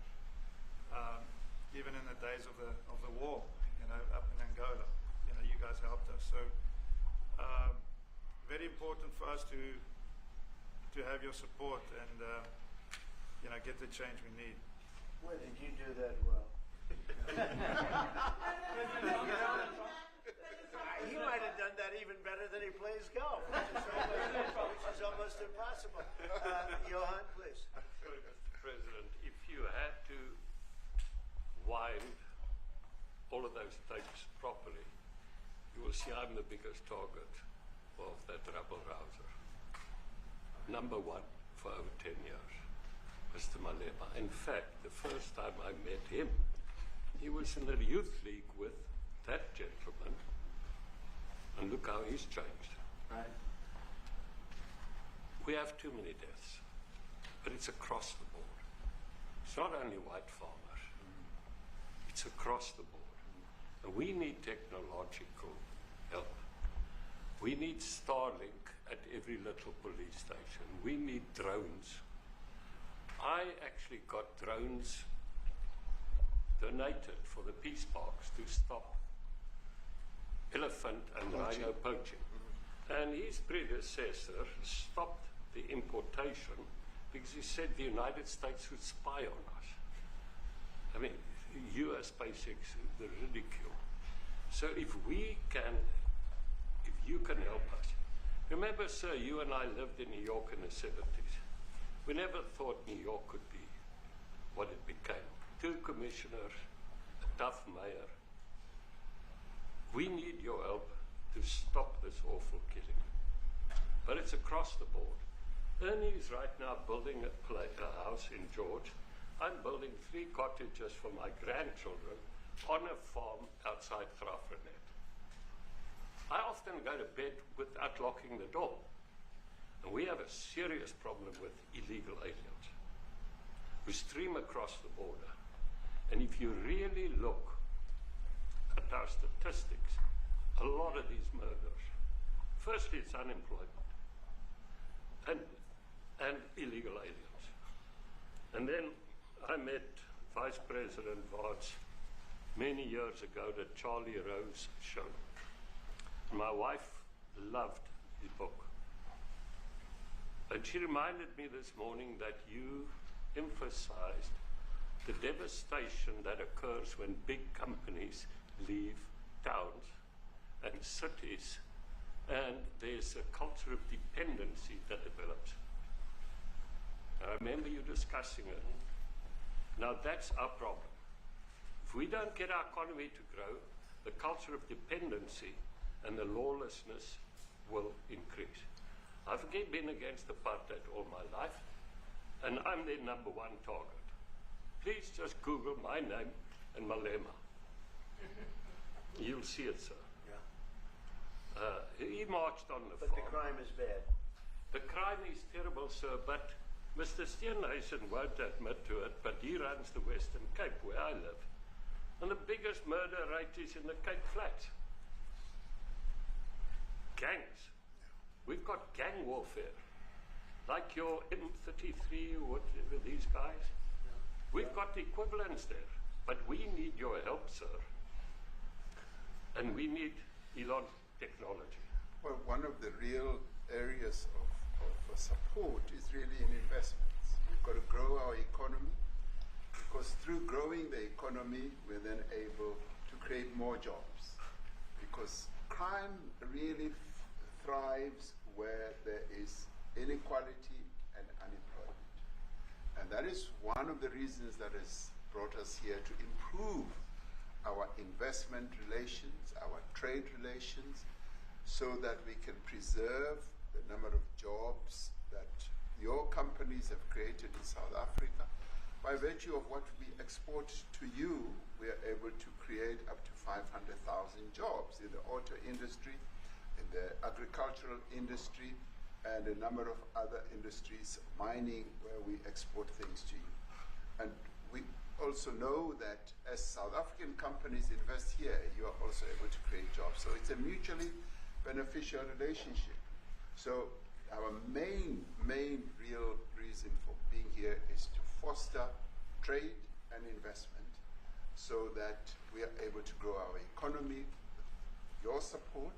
Even in the days of the war, you know, up in Angola, you know, you guys helped us. So very important for us to have your support and you know, get the change we need. Where did you do that well? He might have done that even better than he plays golf, which is almost impossible. Johan, please. Sorry, Mr. President, if you had to wind all of those tapes properly, you will see I'm the biggest target of that rabble-rouser. Number one for over 10 years, Mr. Malema. In fact, the first time I met him, he was in the youth league with that gentleman, and look how he's changed. Right. We have too many deaths, but it's across the board. It's not only white farmers, it's across the board. And we need technological help. We need Starlink at every little police station. We need drones. I actually got drones donated for the peace parks to stop elephant and rhino poaching. And his predecessor stopped the importation because he said the United States would spy on us. I mean, US basics, the ridicule. So if you can help us. Remember, sir, you and I lived in New York in the 70s. We never thought New York could be what it became. 2 commissioners, a tough mayor. We need your help to stop this awful killing. But it's across the board. Ernie is right now building a house in George. I'm building 3 cottages for my grandchildren on a farm outside Grafrenet. I often go to bed without locking the door. And we have a serious problem with illegal aliens who stream across the border. And if you really look at our statistics, a lot of these murders, firstly it's unemployment and illegal aliens. And then I met Vice President Varts many years ago at the Charlie Rose show. My wife loved the book. And she reminded me this morning that you emphasized the devastation that occurs when big companies leave towns and cities, and there's a culture of dependency that develops. I remember you discussing it. Now that's our problem. If we don't get our economy to grow, the culture of dependency and the lawlessness will increase. I've again been against apartheid all my life, and I'm their #1 target. Please just Google my name and Malema. You'll see it, sir. Yeah. He marched on the farm. But the crime is bad. The crime is terrible, sir, but Mr. Steenhuisen won't admit to it, but he runs the Western Cape, where I live. And the biggest murder rate is in the Cape Flats. Gangs. We've got gang warfare. Like your M33 or whatever, these guys. We've got the equivalents there. But we need your help, sir. And we need Elon technology. Well, one of the real areas of support is really in investments. We've got to grow our economy, because through growing the economy, we're then able to create more jobs. Because crime really thrives where there is inequality and unemployment. And that is one of the reasons that has brought us here, to improve our investment relations, our trade relations, so that we can preserve the number of jobs that your companies have created in South Africa. By virtue of what we export to you, we are able to create up to 500,000 jobs in the auto industry, in the agricultural industry, and a number of other industries, mining, where we export things to you. And we also know that as South African companies invest here, you are also able to create jobs. So it's a mutually beneficial relationship. So our main real reason for being here is to foster trade and investment, so that we are able to grow our economy with your support,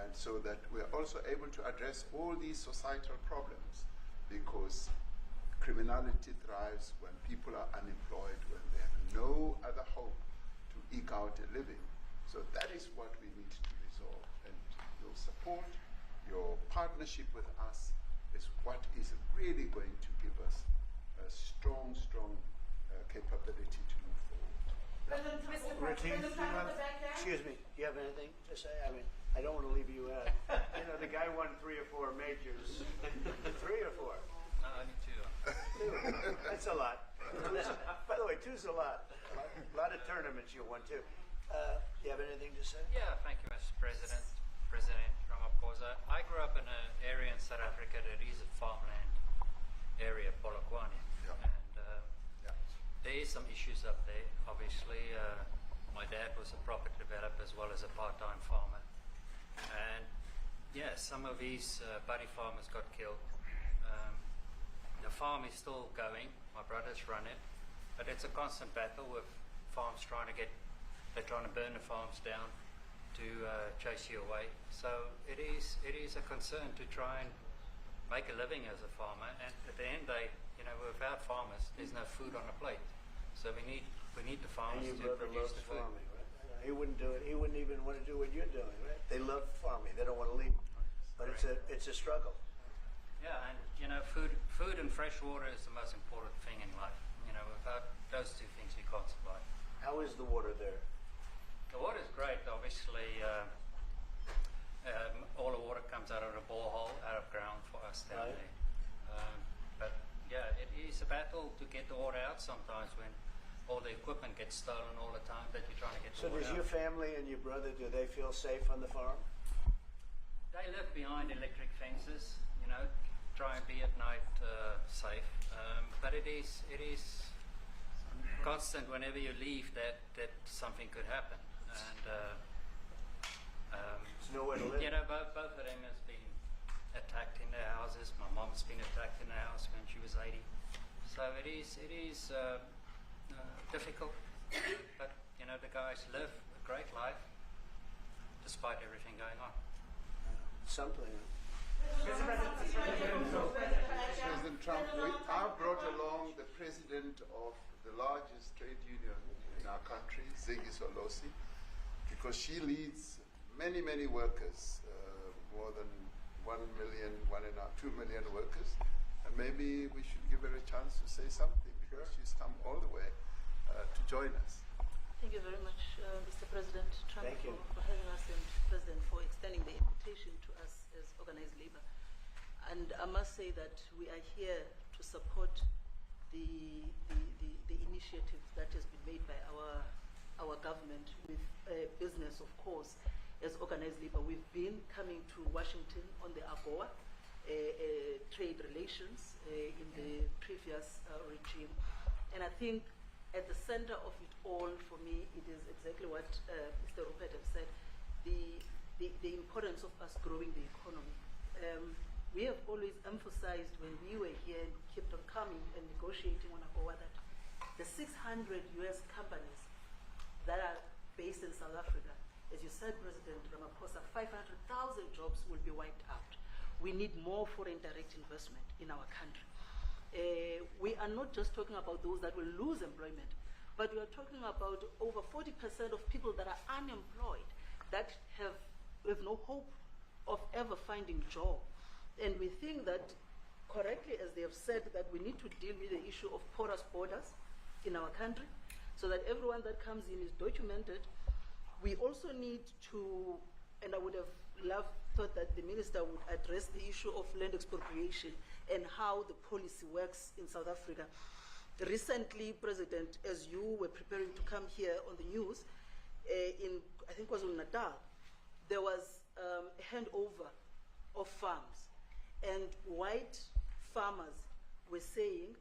and so that we are also able to address all these societal problems, because criminality thrives when people are unemployed, when they have no other hope to eke out a living. So that is what we need to resolve, and your support, your partnership with us is what is really going to give us a strong capability to move forward. Excuse me, do you have anything to say? I mean, I don't want to leave you out. You know, the guy won 3 or 4 majors. 3 or 4? No, only 2. 2. That's a lot. By the way, 2's a lot. A lot of tournaments you won too. Do you have anything to say? Yeah, thank you, Mr. President. President Ramaphosa. I grew up in an area in South Africa that is a farmland area, Polokwane. Yeah. And there is some issues up there. Obviously, my dad was a property developer as well as a part-time farmer. And yeah, some of these buddy farmers got killed. The farm is still going. My brothers run it. But it's a constant battle with farms they're trying to burn the farms down to chase you away. So it is a concern to try and make a living as a farmer. And at the end of the day, you know, without farmers, there's no food on the plate. So we need the farmers to produce the food. Farming, right? He wouldn't do it. He wouldn't even want to do what you're doing, right? They love farming. They don't want to leave. But it's a struggle. Yeah, and food and fresh water is the most important thing in life. Without those two things, we can't survive. How is the water there? The water is great. Obviously, all the water comes out of the borehole, out of ground for us down there. But yeah, it is a battle to get the water out sometimes when all the equipment gets stolen all the time that you're trying to get the So water does out. your family and your brother, do they feel safe on the farm? They live behind electric fences, try and be at night safe. But it is constant whenever you leave that something could happen. And there's nowhere to live. Both of them has been attacked in their houses. My mom's been attacked in the house when she was 80. So it is difficult. But the guys live a great life despite everything going on. Something. President Trump, I brought along the president of the largest trade union in our country, Ziggy Solosi, because she leads many, many workers, more than 1 million, 2 million workers, and maybe we should give her a chance to say something because she's come all the way to join us. Thank you very much, Mr. President Trump, Thank you. for having us, and President for extending the invitation to us as organized labor. And I must say that we are here to support the initiative that has been made by our government with business, of course, as organized labor. We've been coming to Washington on the AGOA trade relations in the previous regime, and I think at the center of it all, for me, it is exactly what Mr. Rupert has said, the importance of us growing the economy. We have always emphasized when we were here and kept on coming and negotiating on AGOA that the 600 US companies that are based in South Africa, as you said, President Ramaphosa, 500,000 jobs will be wiped out. We need more foreign direct investment in our country. We are not just talking about those that will lose employment, but we are talking about over 40% of people that are unemployed, that have no hope of ever finding a job. And we think that, correctly, as they have said, that we need to deal with the issue of porous borders in our country so that everyone that comes in is documented. We also need to, and I would have thought that the minister would address the issue of land expropriation and how the policy works in South Africa. Recently, President, as you were preparing to come here on the news, in, I think it was in Natal, there was a handover of farms, and white farmers were saying,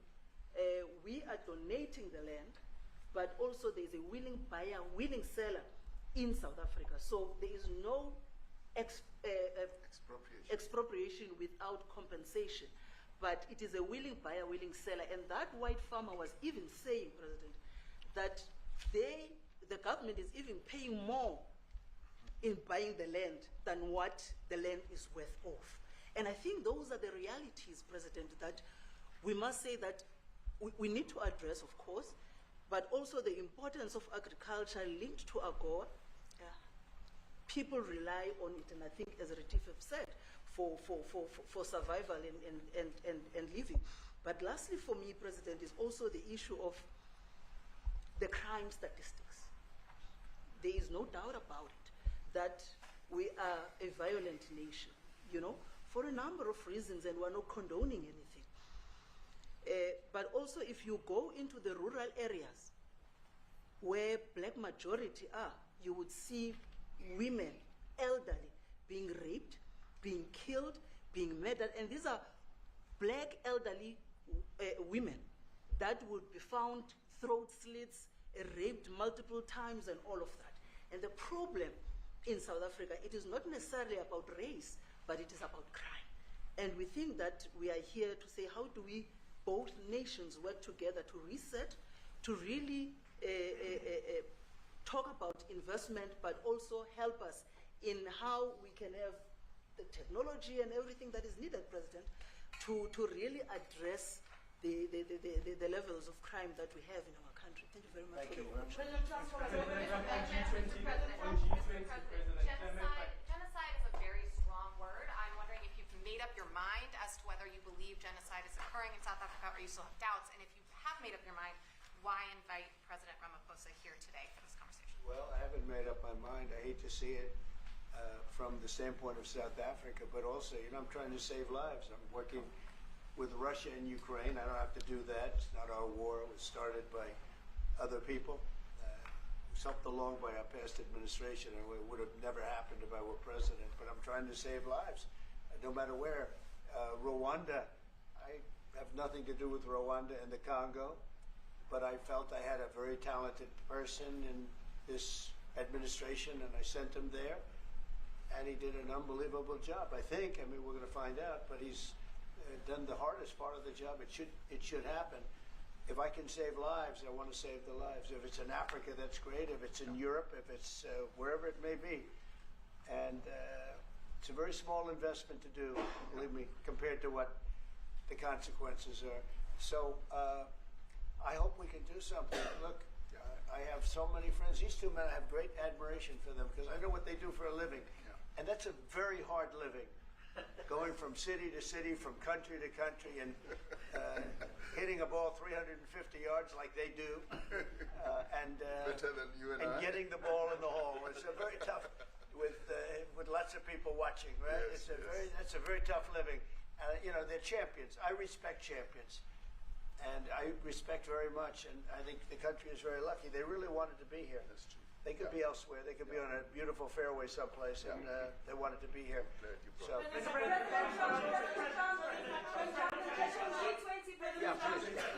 we are donating the land, but also there's a willing buyer, willing seller in South Africa. So there is no expropriation without compensation, but it is a willing buyer, willing seller. And that white farmer was even saying, President, that the government is even paying more in buying the land than what the land is worth of. And I think those are the realities, President, that we must say that we need to address, of course, but also the importance of agriculture linked to AGOA. People rely on it, and I think, as Retief have said, for survival and living. But lastly, for me, President, is also the issue of the crime statistics. There is no doubt about it that we are a violent nation, for a number of reasons, and we're not condoning anything. But also, if you go into the rural areas where black majority are, you would see women, elderly, being raped, being killed, being murdered, and these are black elderly women that would be found throat slits, raped multiple times, and all of that. And the problem in South Africa, it is not necessarily about race, but it is about crime. And we think that we are here to say, how do we, both nations, work together to reset, to really talk about investment, but also help us in how we can have the technology and everything that is needed, President, to really address the levels of crime that we have in our country. Thank you very much. Thank you. President Trump, genocide is a very strong word. I'm wondering if you've made up your mind as to whether you or you still have doubts? And if you have made up your mind, why invite President Ramaphosa here today for this conversation? Well, I haven't made up my mind. I hate to see it from the standpoint of South Africa, but also, I'm trying to save lives. I'm working with Russia and Ukraine. I don't have to do that. It's not our war. It was started by other people. It was helped along by our past administration, and it would have never happened if I were president. But I'm trying to save lives, no matter where. Rwanda, I have nothing to do with Rwanda and the Congo, but I felt I had a very talented person in this administration, and I sent him there, and he did an unbelievable job. I think. I mean, we're going to find out, but he's done the hardest part of the job. It should happen. If I can save lives, I want to save the lives. If it's in Africa, that's great. If it's in Europe, if it's wherever it may be, and it's a very small investment to do, believe me, compared to what the consequences are. So I hope we can do something. Look, I have so many friends. These two men, I have great admiration for them because I know what they do for a living. And that's a very hard living, going from city to city, from country to country, and hitting a ball 350 yards like they do, and better than you and I. Getting the ball in the hole. It's a very tough, with lots of people watching, right? Yes, That's a very tough living. They're champions. I respect champions. And I respect very much, and I think the country is very lucky. They really wanted to be here. That's true. They could be elsewhere. They could be on a beautiful fairway someplace, and they wanted to be here. So.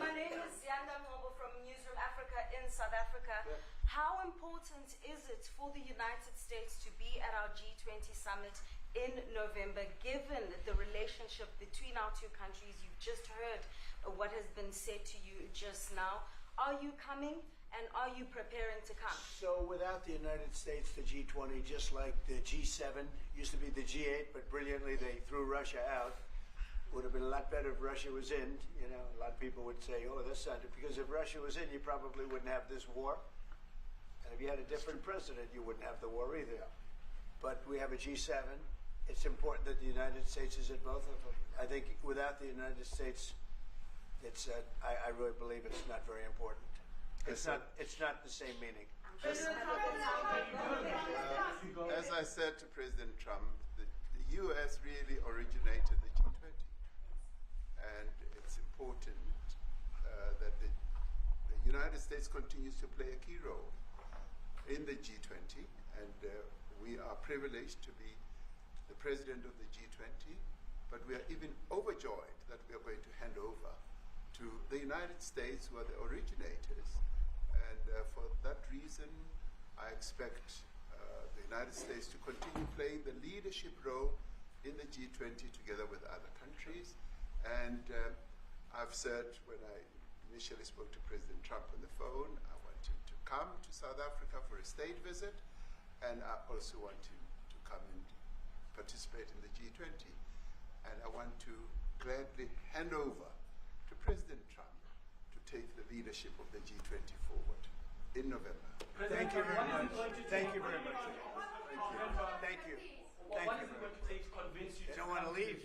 My name is Yanda Mhobo from Newsroom Africa in South Africa. How important is it for the United States to be at our G20 summit in November, given the relationship between our two countries? You've just heard what has been said to you just now. Are you coming, and are you preparing to come? So without the United States, the G20, just like the G7, used to be the G8, but brilliantly they threw Russia out. Would have been a lot better if Russia was in. A lot of people would say, oh, that's not it. Because if Russia was in, you probably wouldn't have this war. And if you had a different president, you wouldn't have the war either. But we have a G7. It's important that the United States is at both of them. I think without the United States, I really believe it's not very important. It's not the same meaning. As I said to President Trump, the U.S. really originated the G20. And it's important that the United States continues to play a key role in the G20. And we are privileged to be the president of the G20, but we are even overjoyed that we are going to hand over to the United States, who are the originators. And for that reason, I expect the United States to continue playing the leadership role in the G20 together with other countries. And I've said when I initially spoke to President Trump on the phone, I want him to come to South Africa for a state visit, and I also want him to come and participate in the G20. And I want to gladly hand over to President Trump to take the leadership of the G20 forward in November. Thank you very much. Thank you very much. Thank you. What is it going to take to convince you they don't want to leave.